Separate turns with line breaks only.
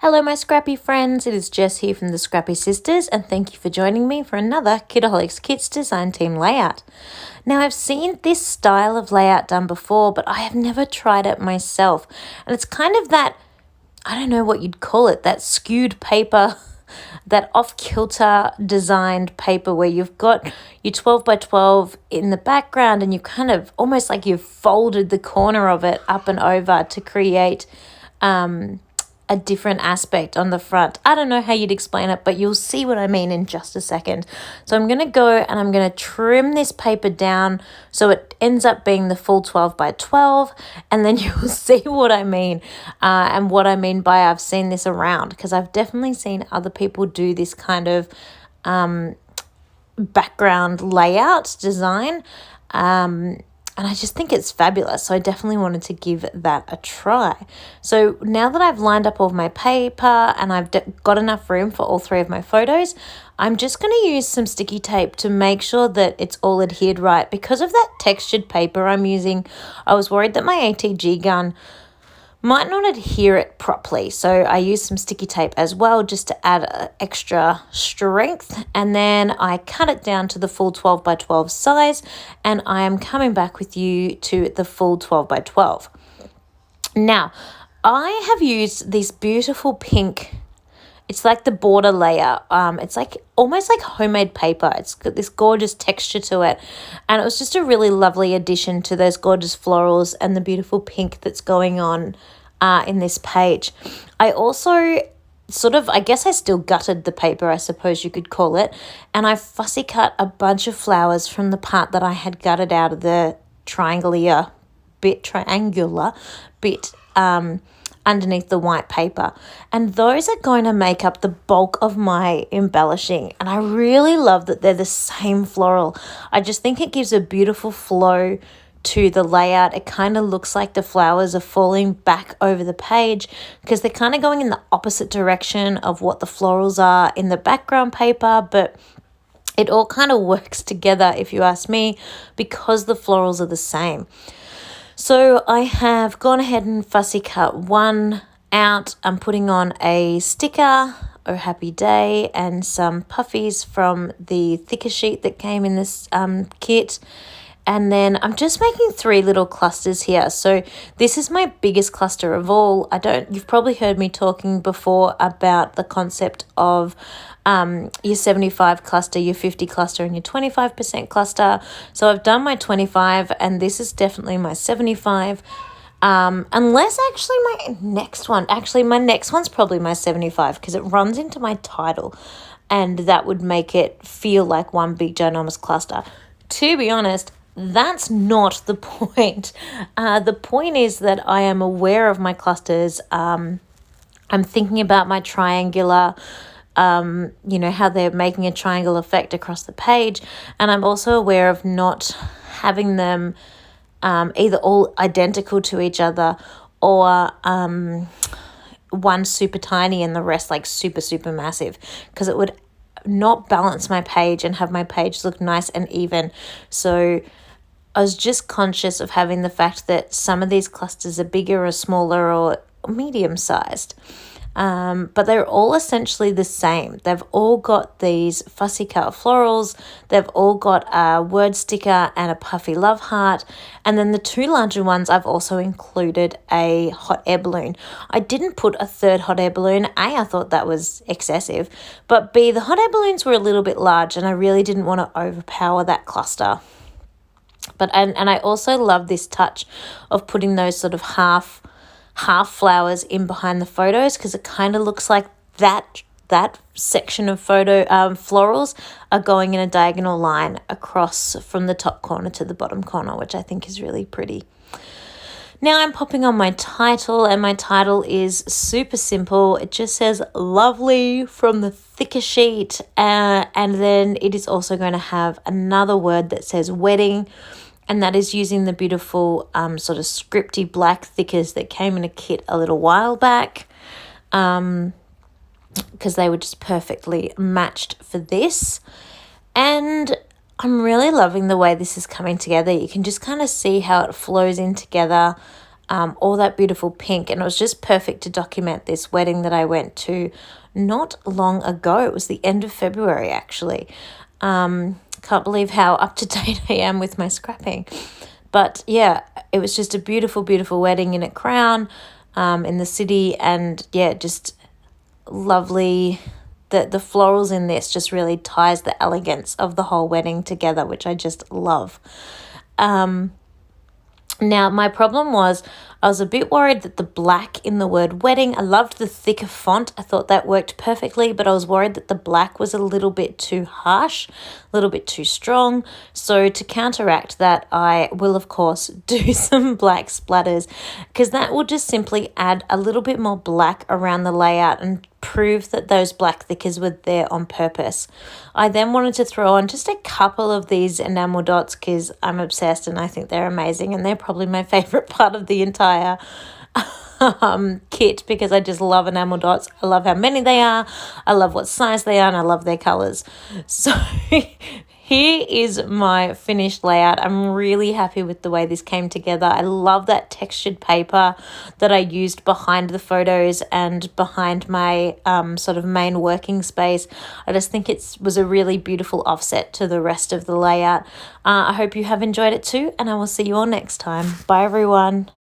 Hello, my Scrappy friends. It is Jess here from the Scrappy Sisters, and thank you for joining me for another Kitaholic Kits design team layout. Now, I've seen this style of layout done before, but I have never tried it myself. And it's kind of that, I don't know what you'd call it, that skewed paper, that off-kilter designed paper where you've got your 12 by 12 in the background and you kind of almost like you've folded the corner of it up and over to create a different aspect on the front. I don't know how you'd explain it, but you'll see what I mean in just a second. So I'm going to go and I'm going to trim this paper down so it ends up being the full 12 by 12, and then you'll see what I mean and what I mean by I've seen this around, because I've definitely seen other people do this kind of background layout design. And I just think it's fabulous. So I definitely wanted to give that a try. So now that I've lined up all of my paper and I've got enough room for all three of my photos, I'm just going to use some sticky tape to make sure that it's all adhered right. Because of that textured paper I'm using, I was worried that my ATG gun might not adhere it properly. So I used some sticky tape as well just to add extra strength, and then I cut it down to the full 12 by 12 size, and I am coming back with you to the full 12 by 12. Now, I have used this beautiful pink, it's like the border layer. It's like almost like homemade paper. It's got this gorgeous texture to it. And it was just a really lovely addition to those gorgeous florals and the beautiful pink that's going on in this page. I also I guess I still gutted the paper, I suppose you could call it. And I fussy cut a bunch of flowers from the part that I had gutted out of the triangular bit underneath the white paper, and those are going to make up the bulk of my embellishing. And I really love that they're the same floral. I just think it gives a beautiful flow to the layout. It kind of looks like the flowers are falling back over the page because they're kind of going in the opposite direction of what the florals are in the background paper, but it all kind of works together, if you ask me, because the florals are the same. So I have gone ahead and fussy cut one out. I'm putting on a sticker, Oh Happy Day, and some puffies from the thicker sheet that came in this kit. And then I'm just making 3 little clusters here. So this is my biggest cluster of all. You've probably heard me talking before about the concept of your 75 cluster, your 50 cluster, and your 25% cluster. So I've done my 25, and this is definitely my 75. Unless actually my next one's probably my 75 because it runs into my title, and that would make it feel like one big ginormous cluster. To be honest, that's not the point. The point is that I am aware of my clusters. I'm thinking about my triangular, how they're making a triangle effect across the page. And I'm also aware of not having them either all identical to each other or one super tiny and the rest like super, super massive, because it would not balance my page and have my page look nice and even. So I was just conscious of having the fact that some of these clusters are bigger or smaller or medium-sized. But they're all essentially the same. They've all got these fussy cut florals. They've all got a word sticker and a puffy love heart. And then the 2 larger ones, I've also included a hot air balloon. I didn't put a 3rd hot air balloon. A, I thought that was excessive. But B, the hot air balloons were a little bit large and I really didn't want to overpower that cluster. But and I also love this touch of putting those sort of half flowers in behind the photos, because it kind of looks like that section of florals are going in a diagonal line across from the top corner to the bottom corner, which I think is really pretty. Now I'm popping on my title, and my title is super simple. It just says lovely from the thicker sheet, and then it is also going to have another word that says wedding, and that is using the beautiful sort of scripty black thickers that came in a kit a little while back, because they were just perfectly matched for this. And I'm really loving the way this is coming together. You can just kind of see how it flows in together. all that beautiful pink. And it was just perfect to document this wedding that I went to not long ago. It was the end of February, actually. Can't believe how up to date I am with my scrapping. But yeah, it was just a beautiful, beautiful wedding in a crown in the city. And yeah, just lovely. The florals in this just really ties the elegance of the whole wedding together, which I just love. Now, my problem was I was a bit worried that the black in the word wedding, I loved the thicker font. I thought that worked perfectly, but I was worried that the black was a little bit too harsh, a little bit too strong. So to counteract that, I will, of course, do some black splatters, because that will just simply add a little bit more black around the layout and prove that those black thickers were there on purpose. I then wanted to throw on just a couple of these enamel dots because I'm obsessed and I think they're amazing, and they're probably my favorite part of the entire kit, because I just love enamel dots. I love how many they are, I love what size they are, and I love their colors. So here is my finished layout. I'm really happy with the way this came together. I love that textured paper that I used behind the photos and behind my sort of main working space. I just think it was a really beautiful offset to the rest of the layout. I hope you have enjoyed it too, and I will see you all next time. Bye, everyone.